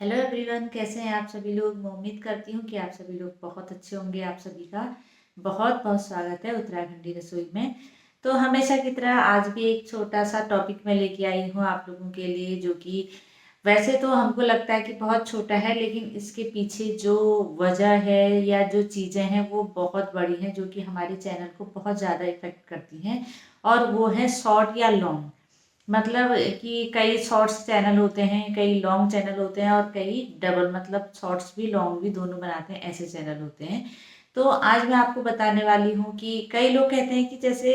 Hello everyone, कैसे हैं आप सभी लोग। मैं उम्मीद करती हूँ कि आप सभी लोग बहुत अच्छे होंगे। आप सभी का बहुत बहुत स्वागत है उत्तराखंडी रसोई में। तो हमेशा की तरह आज भी एक छोटा सा टॉपिक मैं लेके आई हूँ आप लोगों के लिए, जो कि वैसे तो हमको लगता है कि बहुत छोटा है, लेकिन इसके पीछे जो वजह है या जो चीज़ें हैं वो बहुत बड़ी हैं, जो कि हमारे चैनल को बहुत ज़्यादा इफेक्ट करती हैं। और वो है शॉर्ट या लॉन्ग। मतलब कि कई शॉर्ट्स चैनल होते हैं, कई लॉन्ग चैनल होते हैं और कई डबल मतलब शॉर्ट्स भी लॉन्ग भी दोनों बनाते हैं, ऐसे चैनल होते हैं। तो आज मैं आपको बताने वाली हूँ कि कई लोग कहते हैं कि जैसे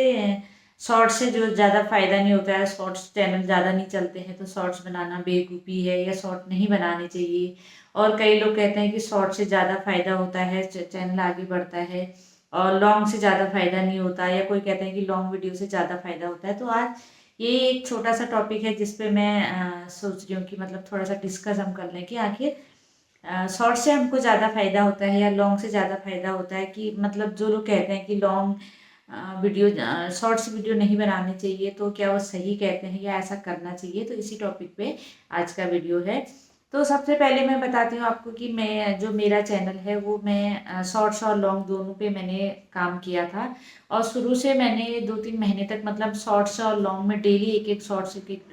शॉर्ट्स से जो ज़्यादा फायदा नहीं होता है, शॉर्ट्स चैनल ज़्यादा नहीं चलते हैं तो शॉर्ट्स बनाना बेवकूफ़ी है या शॉर्ट नहीं बनाने चाहिए। और कई लोग कहते हैं कि शॉर्ट से ज़्यादा फायदा होता है, चैनल आगे बढ़ता है, और लॉन्ग से ज़्यादा फायदा नहीं होता, या कोई कहते हैं कि लॉन्ग वीडियो से ज़्यादा फायदा होता है। तो आज ये एक छोटा सा टॉपिक है जिस पे मैं सोच रही हूँ कि मतलब थोड़ा सा डिस्कस हम कर लें कि आखिर शॉर्ट से हमको ज़्यादा फायदा होता है या लॉन्ग से ज़्यादा फायदा होता है। कि मतलब जो लोग कहते हैं कि लॉन्ग वीडियो शॉर्ट्स वीडियो नहीं बनानी चाहिए, तो क्या वो सही कहते हैं या ऐसा करना चाहिए। तो इसी टॉपिक पे आज का वीडियो है। तो सबसे पहले मैं बताती हूँ आपको कि मैं जो मेरा चैनल है वो मैं शॉर्ट्स और लॉन्ग दोनों पे मैंने काम किया था। और शुरू से मैंने 2-3 महीने तक मतलब शॉर्ट्स और लॉन्ग में डेली एक एक शॉर्ट्स एक एक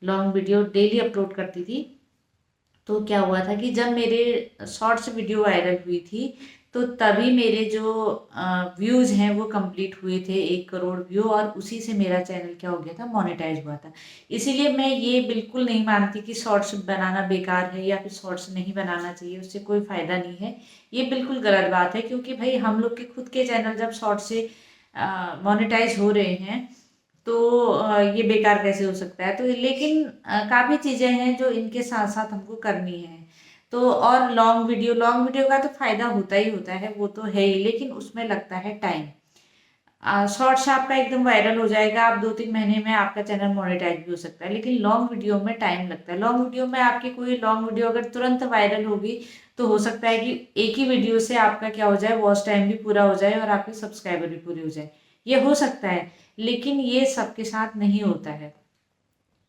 लॉन्ग वीडियो डेली अपलोड करती थी। तो क्या हुआ था कि जब मेरे शॉर्ट्स वीडियो वायरल हुई थी, तो तभी मेरे जो व्यूज़ हैं वो कंप्लीट हुए थे 1 करोड़ व्यू, और उसी से मेरा चैनल क्या हो गया था, मोनेटाइज हुआ था। इसीलिए मैं ये बिल्कुल नहीं मानती कि शॉर्ट्स बनाना बेकार है या फिर शॉर्ट्स नहीं बनाना चाहिए, उससे कोई फ़ायदा नहीं है। ये बिल्कुल गलत बात है, क्योंकि भाई हम लोग के खुद के चैनल जब शॉर्ट्स से मोनेटाइज हो रहे हैं, तो ये बेकार कैसे हो सकता है। तो लेकिन काफ़ी चीज़ें हैं जो इनके साथ साथ हमको करनी है। तो और लॉन्ग वीडियो का तो फ़ायदा होता ही होता है, वो तो है ही, लेकिन उसमें लगता है टाइम। शॉर्ट्स आपका एकदम वायरल हो जाएगा, आप 2-3 महीने में आपका चैनल मोनेटाइज भी हो सकता है, लेकिन लॉन्ग वीडियो में टाइम लगता है। लॉन्ग वीडियो में आपकी कोई लॉन्ग वीडियो अगर तुरंत वायरल होगी, तो हो सकता है कि एक ही वीडियो से आपका क्या हो जाए, वॉच टाइम भी पूरा हो जाए और आपके सब्सक्राइबर भी पूरे हो जाए। ये हो सकता है, लेकिन ये सबके साथ नहीं होता है।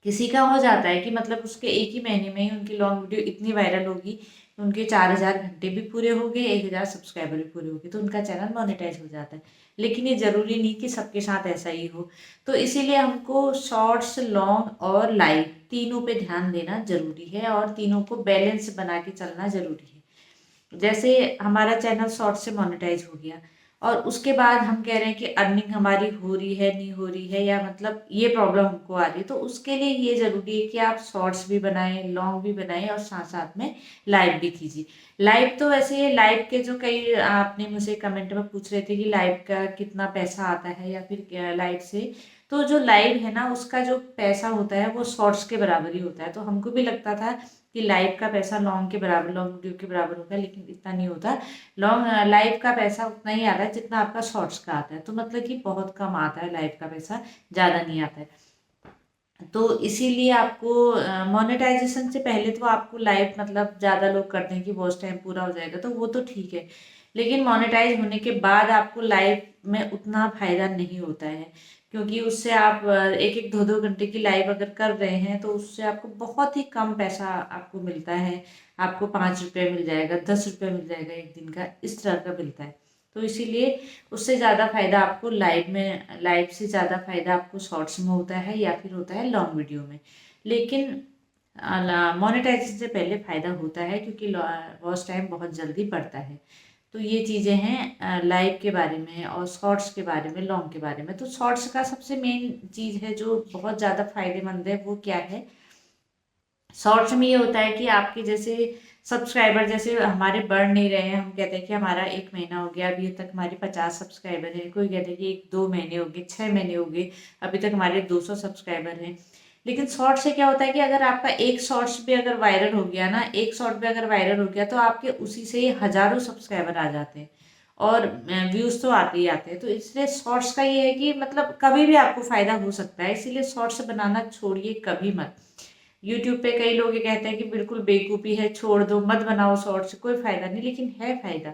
किसी का हो जाता है कि मतलब उसके एक ही महीने में ही उनकी लॉन्ग वीडियो इतनी वायरल होगी कि उनके 4,000 घंटे भी पूरे हो गए, 1,000 सब्सक्राइबर भी पूरे हो गए, तो उनका चैनल मोनेटाइज हो जाता है। लेकिन ये ज़रूरी नहीं कि सबके साथ ऐसा ही हो। तो इसीलिए हमको शॉर्ट्स, लॉन्ग और लाइव तीनों पे ध्यान देना ज़रूरी है, और तीनों को बैलेंस बना के चलना ज़रूरी है। जैसे हमारा चैनल शॉर्ट से मोनेटाइज हो गया, और उसके बाद हम कह रहे हैं कि अर्निंग हमारी हो रही है, नहीं हो रही है, या मतलब ये प्रॉब्लम हमको आ रही है, तो उसके लिए ये ज़रूरी है कि आप शॉर्ट्स भी बनाएं, लॉन्ग भी बनाएं, और साथ साथ में लाइव भी कीजिए। लाइव तो वैसे लाइव के जो कई आपने मुझे कमेंट में पूछ रहे थे कि लाइव का कितना पैसा आता है या फिर लाइव से, तो जो लाइव है ना उसका जो पैसा होता है वो शॉर्ट्स के बराबर ही होता है। तो हमको भी लगता था कि लाइव का पैसा लॉन्ग के बराबर, लॉन्ग वीडियो के बराबर होगा, लेकिन इतना नहीं होता। लॉन्ग लाइव का पैसा उतना ही आता है जितना आपका शॉर्ट्स का आता है, तो मतलब कि बहुत कम आता है लाइव का पैसा, ज़्यादा नहीं आता है। तो इसीलिए आपको मोनेटाइजेशन से पहले तो आपको लाइव मतलब ज़्यादा लोग करते हैं कि वॉच टाइम पूरा हो जाएगा, तो वो तो ठीक है। लेकिन मोनेटाइज होने के बाद आपको लाइव में उतना फ़ायदा नहीं होता है, क्योंकि उससे आप एक एक 2-2 घंटे की लाइव अगर कर रहे हैं, तो उससे आपको बहुत ही कम पैसा आपको मिलता है। आपको 5 रुपये मिल जाएगा, 10 रुपये मिल जाएगा एक दिन का, इस तरह का मिलता है। तो इसीलिए उससे ज़्यादा फ़ायदा आपको लाइव से ज़्यादा फ़ायदा आपको शॉर्ट्स में होता है या फिर होता है लॉन्ग वीडियो में। लेकिन मोनेटाइजेशन से पहले फ़ायदा होता है, क्योंकि वॉच टाइम बहुत जल्दी बढ़ता है। तो ये चीज़ें हैं लाइव के बारे में, और शॉर्ट्स के बारे में, लॉन्ग के बारे में। तो शॉर्ट्स का सबसे मेन चीज़ है जो बहुत ज़्यादा फ़ायदेमंद है, वो क्या है। शॉर्ट्स में ये होता है कि आपके जैसे सब्सक्राइबर जैसे हमारे बढ़ नहीं रहे हैं, हम कहते हैं कि हमारा 1 महीना हो गया, अभी तक हमारे 50 सब्सक्राइबर हैं, कोई कहते हैं कि 1-2 महीने हो गए, 6 महीने हो गए, अभी तक हमारे 200 सब्सक्राइबर हैं। लेकिन शॉर्ट से क्या होता है कि अगर आपका एक शॉर्ट्स भी अगर वायरल हो गया ना, एक शॉर्ट भी अगर वायरल हो गया, तो आपके उसी से हज़ारों सब्सक्राइबर आ जाते हैं, और व्यूज़ तो आते ही आते हैं। तो इसलिए शॉर्ट्स का ये है कि मतलब कभी भी आपको फ़ायदा हो सकता है, इसीलिए शॉर्ट्स बनाना छोड़िए कभी मत। यूट्यूब पे कई लोग ये कहते हैं कि बिल्कुल बेवकूफ़ी है, छोड़ दो, मत बनाओ शॉर्ट्स, कोई फ़ायदा नहीं, लेकिन है फ़ायदा।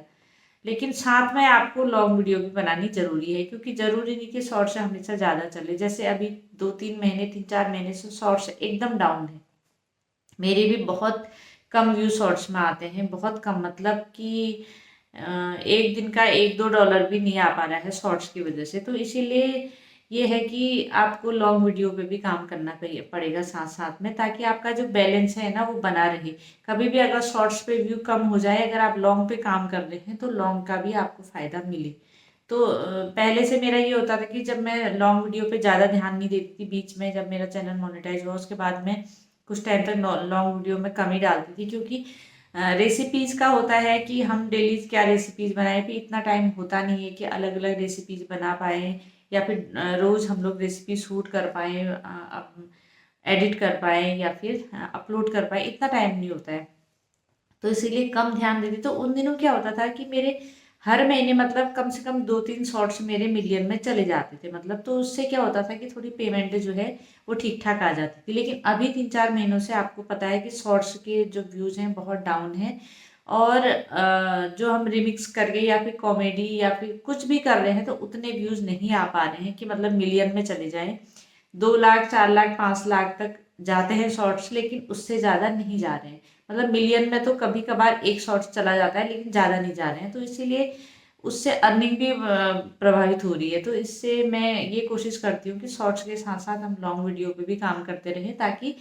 लेकिन साथ में आपको लॉन्ग वीडियो भी बनानी ज़रूरी है, क्योंकि ज़रूरी नहीं कि शॉर्ट्स हमेशा ज़्यादा चले। जैसे अभी 2-3 महीने, 3-4 महीने से शॉर्ट्स एकदम डाउन है। मेरी भी बहुत कम व्यू शॉर्ट्स में आते हैं, बहुत कम, मतलब कि एक दिन का $1-2 भी नहीं आ पा रहा है शॉर्ट्स की वजह से। तो इसीलिए ये है कि आपको लॉन्ग वीडियो पे भी काम करना पड़ेगा साथ साथ में, ताकि आपका जो बैलेंस है ना वो बना रहे। कभी भी अगर शॉर्ट्स पे व्यू कम हो जाए, अगर आप लॉन्ग पे काम कर रहे हैं तो लॉन्ग का भी आपको फ़ायदा मिले। तो पहले से मेरा ये होता था कि जब मैं लॉन्ग वीडियो पे ज़्यादा ध्यान नहीं देती थी, बीच में जब मेरा चैनल मोनेटाइज हुआ उसके बाद में कुछ टाइम तक लॉन्ग वीडियो में कम ही डालती थी, क्योंकि रेसिपीज़ का होता है कि हम डेली क्या रेसिपीज़ बनाएं, फिर इतना टाइम होता नहीं है कि अलग अलग रेसिपीज़ बना पाएँ, या फिर रोज़ हम लोग रेसिपी शूट कर पाएँ, एडिट कर पाएँ, या फिर अपलोड कर पाएँ, इतना टाइम नहीं होता है। तो इसीलिए कम ध्यान देती। तो उन दिनों क्या होता था कि मेरे हर महीने मतलब कम से कम 2-3 शॉर्ट्स मेरे मिलियन में चले जाते थे, मतलब। तो उससे क्या होता था कि थोड़ी पेमेंट जो है वो ठीक ठाक आ जाती थी। लेकिन अभी 3-4 महीनों से आपको पता है कि शॉर्ट्स के जो व्यूज़ हैं बहुत डाउन है, और जो हम रिमिक्स करके या फिर कॉमेडी या फिर कुछ भी कर रहे हैं तो उतने व्यूज़ नहीं आ पा रहे हैं कि मतलब मिलियन में चले जाएं। 2 लाख, 4 लाख, 5 लाख तक जाते हैं शॉर्ट्स, लेकिन उससे ज़्यादा नहीं जा रहे हैं। मतलब मिलियन में तो कभी कभार एक शॉर्ट्स चला जाता है, लेकिन ज़्यादा नहीं जा रहे हैं। तो इसीलिए उससे अर्निंग भी प्रभावित हो रही है। तो इससे मैं ये कोशिश करती हूँ कि शॉर्ट्स के साथ साथ हम लॉन्ग वीडियो पे भी काम करते रहें, ताकि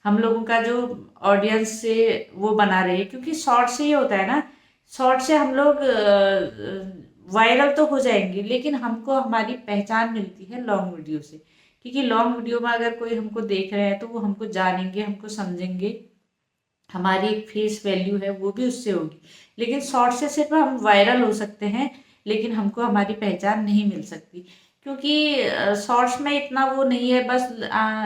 हम लोगों का जो ऑडियंस से वो बना रहे। क्योंकि शॉर्ट से ये होता है ना, शॉर्ट से हम लोग वायरल तो हो जाएंगे, लेकिन हमको हमारी पहचान मिलती है लॉन्ग वीडियो से। क्योंकि लॉन्ग वीडियो में अगर कोई हमको देख रहे हैं तो वो हमको जानेंगे, हमको समझेंगे, हमारी एक फेस वैल्यू है वो भी उससे होगी। लेकिन शॉर्ट से सिर्फ हम वायरल हो सकते हैं, लेकिन हमको हमारी पहचान नहीं मिल सकती। क्योंकि शॉर्ट्स में इतना वो नहीं है, बस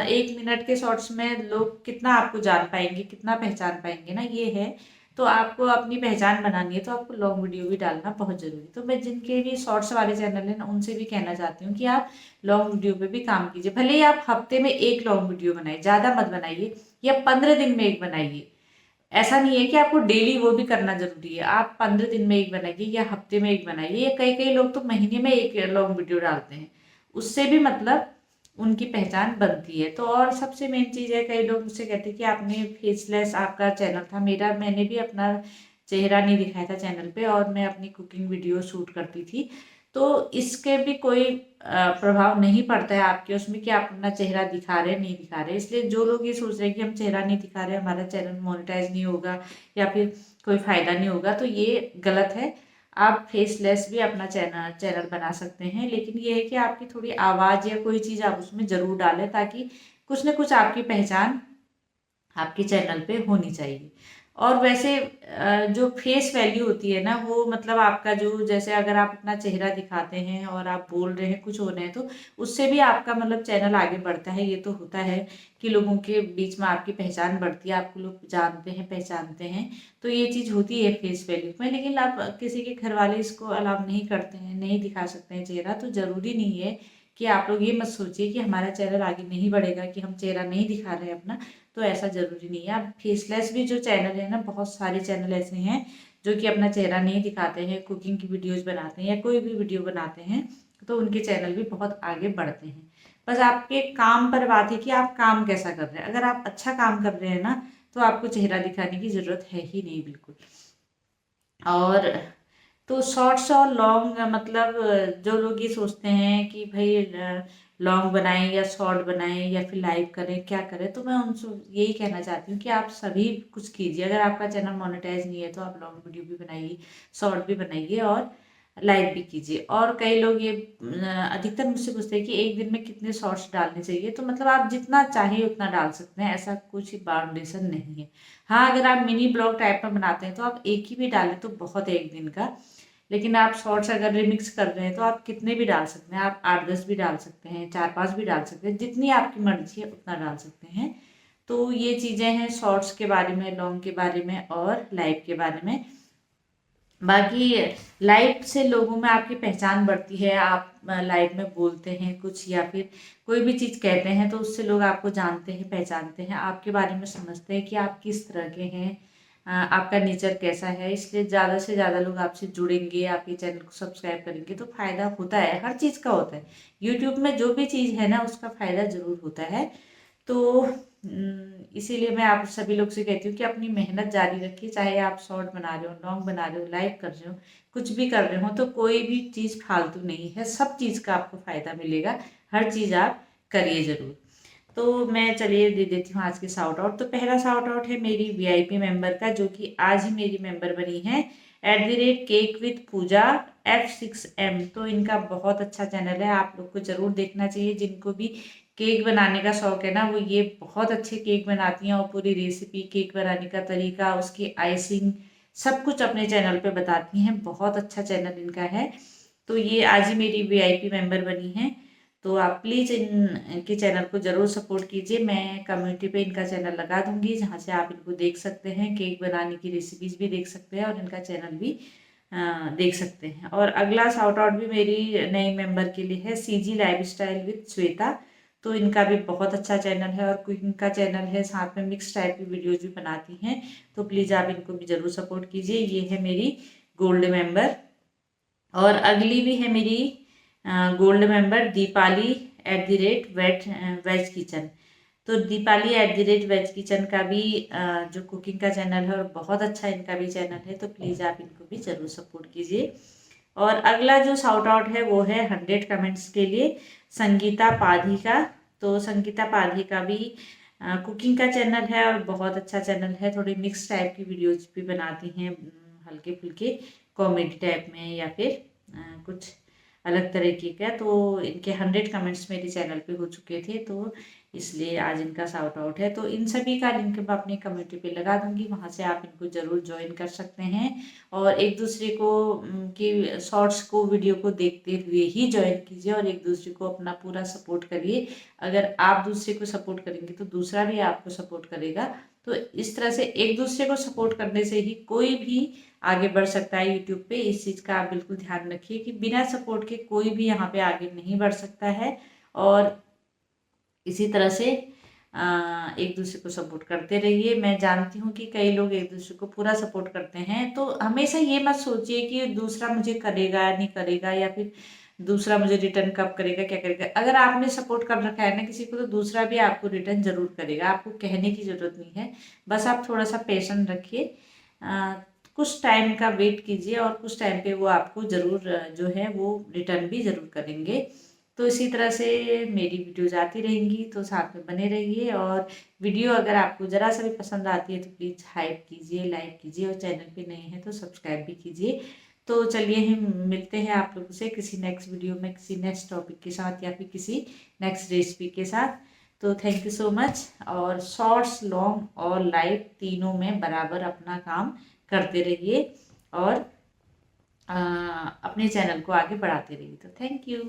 1 मिनट के शॉर्ट्स में लोग कितना आपको जान पाएंगे, कितना पहचान पाएंगे ना, ये है। तो आपको अपनी पहचान बनानी है तो आपको लॉन्ग वीडियो भी डालना बहुत ज़रूरी है। तो मैं जिनके भी शॉर्ट्स वाले चैनल हैं ना, उनसे भी कहना चाहती हूँ कि आप लॉन्ग वीडियो पे भी काम कीजिए। भले ही आप हफ्ते में एक लॉन्ग वीडियो बनाइए, ज़्यादा मत बनाइए, या 15 दिन में एक बनाइए। ऐसा नहीं है कि आपको डेली वो भी करना जरूरी है। आप 15 दिन में एक बनाइए, या हफ्ते में एक बनाइए, या कई कई लोग तो महीने में एक लॉन्ग वीडियो डालते हैं। उससे भी मतलब उनकी पहचान बनती है। तो और सबसे मेन चीज़ है, कई लोग मुझसे कहते हैं कि आपने फेसलेस आपका चैनल था। मैंने भी अपना चेहरा नहीं दिखाया था चैनल पे, और मैं अपनी कुकिंग वीडियो शूट करती थी। तो इसके भी कोई प्रभाव नहीं पड़ता है आपके उसमें कि आप अपना चेहरा दिखा रहे हैं नहीं दिखा रहे। इसलिए जो लोग ये सोच रहे हैं कि हम चेहरा नहीं दिखा रहे, हमारा चैनल मोनेटाइज नहीं होगा या फिर कोई फायदा नहीं होगा, तो ये गलत है। आप फेसलेस भी अपना चैनल चैनल बना सकते हैं, लेकिन ये है कि आपकी थोड़ी आवाज़ या कोई चीज़ आप उसमें ज़रूर डालें, ताकि कुछ ना कुछ आपकी पहचान आपके चैनल पे होनी चाहिए। और वैसे जो फेस वैल्यू होती है ना, वो मतलब आपका जो, जैसे अगर आप अपना चेहरा दिखाते हैं और आप बोल रहे हैं, कुछ हो रहे हैं, तो उससे भी आपका मतलब चैनल आगे बढ़ता है। ये तो होता है कि लोगों के बीच में आपकी पहचान बढ़ती है, आपको लोग जानते हैं, पहचानते हैं। तो ये चीज़ होती है फेस वैल्यू में। लेकिन आप किसी के घर वाले इसको अलाउ नहीं करते हैं, नहीं दिखा सकते हैं चेहरा, तो ज़रूरी नहीं है कि आप लोग ये मत सोचिए कि हमारा चैनल आगे नहीं बढ़ेगा कि हम चेहरा नहीं दिखा रहे हैं अपना। तो ऐसा ज़रूरी नहीं है। अब फेसलेस भी जो चैनल है ना, बहुत सारे चैनल ऐसे हैं जो कि अपना चेहरा नहीं दिखाते हैं, कुकिंग की वीडियोज़ बनाते हैं या कोई भी वीडियो बनाते हैं, तो उनके चैनल भी बहुत आगे बढ़ते हैं। बस आपके काम पर बात है कि आप काम कैसा कर रहे हैं। अगर आप अच्छा काम कर रहे हैं ना, तो आपको चेहरा दिखाने की ज़रूरत है ही नहीं, बिल्कुल। और तो शॉर्ट्स और लॉन्ग, मतलब जो लोग ये सोचते हैं कि भाई लॉन्ग बनाएं या शॉर्ट बनाएं या फिर लाइव करें, क्या करें, तो मैं उनसे यही कहना चाहती हूँ कि आप सभी कुछ कीजिए। अगर आपका चैनल मोनेटाइज नहीं है तो आप लॉन्ग वीडियो भी बनाइए, शॉर्ट भी बनाइए, और लाइव भी कीजिए। और कई लोग ये अधिकतर मुझसे पूछते हैं कि एक दिन में कितने शॉर्ट्स डालने चाहिए। तो मतलब आप जितना चाहिए उतना डाल सकते हैं, ऐसा कुछ बाउंडेशन नहीं है। हाँ, अगर आप मिनी ब्लॉग टाइप में बनाते हैं तो आप एक ही भी डालें तो बहुत है एक दिन का। लेकिन आप शॉर्ट्स अगर रिमिक्स कर रहे हैं तो आप कितने भी डाल सकते हैं। आप 8-10 भी डाल सकते हैं, 4-5 भी डाल सकते हैं, जितनी आपकी मर्जी है उतना डाल सकते हैं। तो ये चीज़ें हैं शॉर्ट्स के बारे में, लॉन्ग के बारे में और लाइव के बारे में। बाकी लाइव से लोगों में आपकी पहचान बढ़ती है। आप लाइव में बोलते हैं कुछ या फिर कोई भी चीज़ कहते हैं तो उससे लोग आपको जानते हैं, पहचानते हैं, आपके बारे में समझते हैं कि आप किस तरह के हैं, आपका नेचर कैसा है। इसलिए ज़्यादा से ज़्यादा लोग आपसे जुड़ेंगे, आपके चैनल को सब्सक्राइब करेंगे, तो फ़ायदा होता है, हर चीज़ का होता है। यूट्यूब में जो भी चीज़ है ना, उसका फ़ायदा ज़रूर होता है। तो इसीलिए मैं आप सभी लोग से कहती हूँ कि अपनी मेहनत जारी रखिए, चाहे आप शॉर्ट बना रहे हो, लॉन्ग बना रहे हो, लाइव कर रहे हो, कुछ भी कर रहे हो, तो कोई भी चीज़ फालतू नहीं है, सब चीज़ का आपको फ़ायदा मिलेगा, हर चीज़ आप करिए ज़रूर। तो मैं चलिए दे देती हूँ आज के शाउट आउट। तो पहला शाउट आउट है मेरी वीआईपी मेंबर का, जो कि आज ही मेरी मेंबर बनी है, @केक विथ पूजा F6M। तो इनका बहुत अच्छा चैनल है, आप लोग को ज़रूर देखना चाहिए। जिनको भी केक बनाने का शौक है ना, वो ये बहुत अच्छे केक बनाती हैं और पूरी रेसिपी, केक बनाने का तरीका, उसकी आइसिंग, सब कुछ अपने चैनल पे बताती हैं। बहुत अच्छा चैनल इनका है। तो ये आज ही मेरी वीआईपी मेंबर बनी है। तो आप प्लीज़ इनके चैनल को ज़रूर सपोर्ट कीजिए। मैं कम्युनिटी पे इनका चैनल लगा दूंगी, जहाँ से आप इनको देख सकते हैं, केक बनाने की रेसिपीज़ भी देख सकते हैं और इनका चैनल भी देख सकते हैं। और अगला शाउट आउट भी मेरी नई मेंबर के लिए है, CG लाइफस्टाइल विथ श्वेता। तो इनका भी बहुत अच्छा चैनल है और कुकिंग का चैनल है, साथ में मिक्स टाइप की वीडियोज भी बनाती हैं। तो प्लीज़ आप इनको भी ज़रूर सपोर्ट कीजिए। ये है मेरी गोल्ड मेंबर। और अगली भी है मेरी gold member Deepali @veg kitchen. तो दीपाली @वेज किचन का भी जो कुकिंग का चैनल है, और बहुत अच्छा इनका भी चैनल है। तो प्लीज़ आप इनको भी ज़रूर सपोर्ट कीजिए। और अगला जो शाउट आउट है वो है 100 कमेंट्स के लिए, संगीता पाधी का। तो संगीता पाधी का भी कुकिंग का चैनल है और बहुत अच्छा चैनल है। थोड़ी मिक्स टाइप की वीडियोज भी बनाती हैं, हल्के फुल्के कॉमेडी टाइप में या फिर कुछ अलग तरीके का। तो इनके 100 कमेंट्स मेरे चैनल पे हो चुके थे, तो इसलिए आज इनका शाउट आउट है। तो इन सभी का लिंक मैं अपनी कम्युनिटी पे लगा दूंगी, वहाँ से आप इनको ज़रूर ज्वाइन कर सकते हैं। और एक दूसरे को की शॉर्ट्स को, वीडियो को देखते हुए ही ज्वाइन कीजिए और एक दूसरे को अपना पूरा सपोर्ट करिए। अगर आप दूसरे को सपोर्ट करेंगे तो दूसरा भी आपको सपोर्ट करेगा। तो इस तरह से एक दूसरे को सपोर्ट करने से ही कोई भी आगे बढ़ सकता है यूट्यूब पे। इस चीज़ का आप बिल्कुल ध्यान रखिए कि बिना सपोर्ट के कोई भी यहाँ पे आगे नहीं बढ़ सकता है। और इसी तरह से एक दूसरे को सपोर्ट करते रहिए। मैं जानती हूँ कि कई लोग एक दूसरे को पूरा सपोर्ट करते हैं, तो हमेशा ये मत सोचिए कि दूसरा मुझे करेगा नहीं करेगा, या फिर दूसरा मुझे रिटर्न कब करेगा, क्या करेगा। अगर आपने सपोर्ट कर रखा है ना किसी को, तो दूसरा भी आपको रिटर्न जरूर करेगा। आपको कहने की ज़रूरत नहीं है, बस आप थोड़ा सा पेशेंस रखिए, कुछ टाइम का वेट कीजिए और कुछ टाइम पे वो आपको ज़रूर जो है वो रिटर्न भी ज़रूर करेंगे। तो इसी तरह से मेरी वीडियोज आती रहेंगी, तो साथ में बने रहिए। और वीडियो अगर आपको ज़रा सा भी पसंद आती है तो प्लीज़ हाइप कीजिए, लाइक कीजिए, और चैनल पे नए हैं तो सब्सक्राइब भी कीजिए। तो चलिए हम मिलते हैं आप लोगों से किसी नेक्स्ट वीडियो में, किसी नेक्स्ट टॉपिक के साथ या फिर किसी नेक्स्ट रेसिपी के साथ। तो थैंक यू सो मच। और शॉर्ट्स, लॉन्ग और लाइव तीनों में बराबर अपना काम करते रहिए और अपने चैनल को आगे बढ़ाते रहिए। तो थैंक यू।